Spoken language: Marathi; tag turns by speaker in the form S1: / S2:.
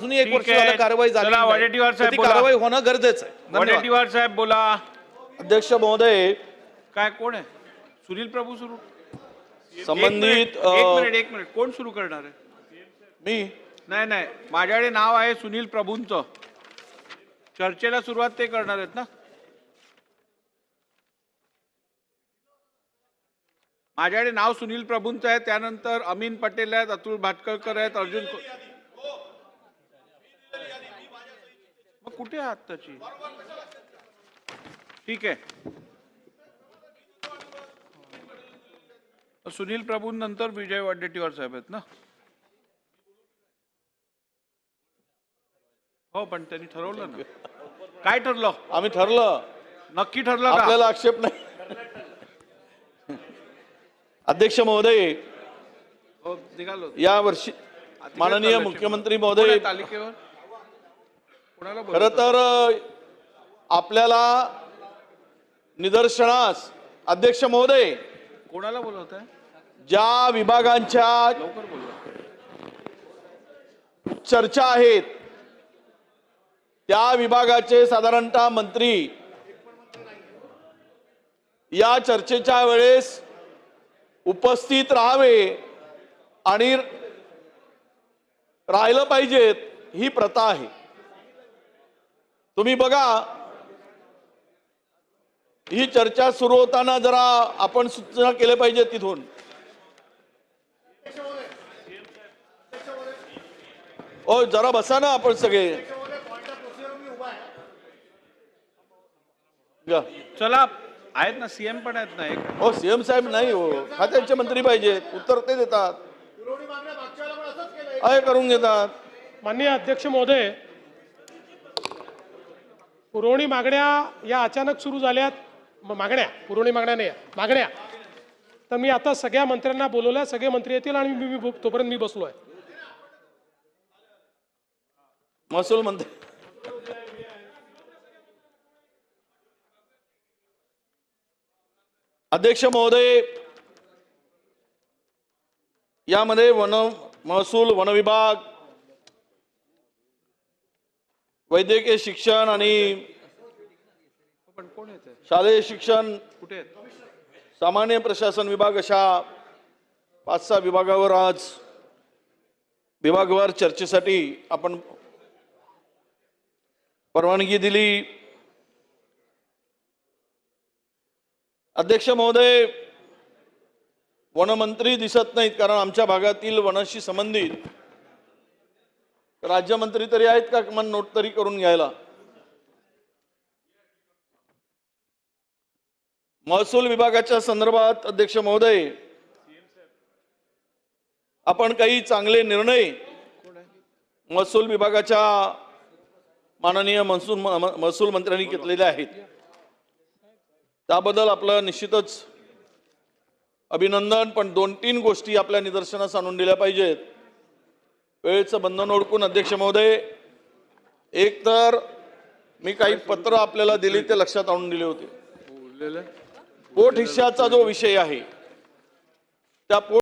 S1: अजूनही एक वर्ष झालं कारवाई झाली नाही.
S2: वडेट्टीवार साहेब
S1: ती
S2: बोला.
S1: कारवाई होणं गरजेचं आहे. धन्यवाद.
S2: वडेट्टीवार साहेब बोला.
S1: अध्यक्ष महोदय,
S2: काय कोण आहे? सुनील प्रभू सुरू
S1: संबंधित
S2: एक मिनिट कोण सुरू करणार आहे?
S1: मी
S2: नाही माझ्याकडे नाव आहे सुनील प्रभूंचं. चर्चेला सुरुवात ते करणार आहेत ना? माझ्याकडे नाव सुनील प्रभूंचं आहे. त्यानंतर अमीन पटेल आहेत, अतुल भाटकळकर आहेत, अर्जुन मग कुठे आहात त्याची? ठीक आहे. सुनील प्रभू नंतर विजय वडेट्टीवार साहेब आहेत ना? हो, पण त्यांनी ठरवलं ना. काय ठरलं?
S1: आम्ही ठरलं.
S2: नक्की ठरलं का?
S1: आपल्याला आक्षेप नाही. अध्यक्ष महोदय,
S2: हो, निघालो.
S1: या वर्षी माननीय मुख्यमंत्री महोदय,
S2: तालिकेवर कोणाला
S1: खर तर आपल्याला निदर्शनास अध्यक्ष महोदय,
S2: कोणाला बोलवत आहे?
S1: ज्या विभागांच्या
S2: लवकर बोलवा.
S1: चर्चा आहेत त्या विभागाचे साधारणतः मंत्री या चर्चेच्या वेळेस उपस्थित राहावे आणि राहिलं पाहिजेत, ही प्रथा आहे. तुम्ही बघा, ही चर्चा सुरू होताना जरा आपण सूचना केल्या पाहिजे तिथून. ओ जरा बसा ना आपण सगळे.
S2: चला, आहेत ना सीएम पण आहेत ना. एक
S1: हो, सीएम साहेब नाही हो, खात्याचे मंत्री पाहिजेत, उत्तर ते देतात, आहे करून घेतात.
S3: माननीय अध्यक्ष महोदय, पुरवणी मागण्या या अचानक सुरू झाल्यात. पुरवणी मागण्या नाही, मागण्या. तर मी आता सगळ्या मंत्र्यांना बोलवलंय, सगळे मंत्री येतील आणि मी तोपर्यंत मी बसलोय.
S1: महसूल मंत्री अध्यक्ष महोदय, यामध्ये महसूल, वन विभाग, वैद्यकीय शिक्षण आणि
S2: पण कोण येते?
S1: शालेय शिक्षण,
S2: कुठे आहेत?
S1: सामान्य प्रशासन विभाग, अशा 5-6 विभागावर आज विभागवार चर्चेसाठी आपण परवानगी दिली. अध्यक्ष महोदय, वनमंत्री दिसत नाहीत, कारण आमच्या भागातील वनाशी संबंधित राज्यमंत्री तरी आहेत का किमान नोट तरी करून घ्यायला. महसूल विभागाच्या संदर्भात अध्यक्ष महोदय, आपण काही चांगले निर्णय महसूल विभागाच्या माननीय महसूल मंत्र्यांनी घेतलेले आहेत. त्याबद्दल आपलं निश्चितच अभिनंदन. पण 2-3 गोष्टी आपल्या निदर्शनास आणून दिल्या पाहिजेत. वेळेचं बंधन ओळखून अध्यक्ष महोदय, एक तर मी काही पत्र आपल्याला दिली ते लक्षात आणून दिले होते. पोट हिश्श्याचा जो विषय आहे, त्या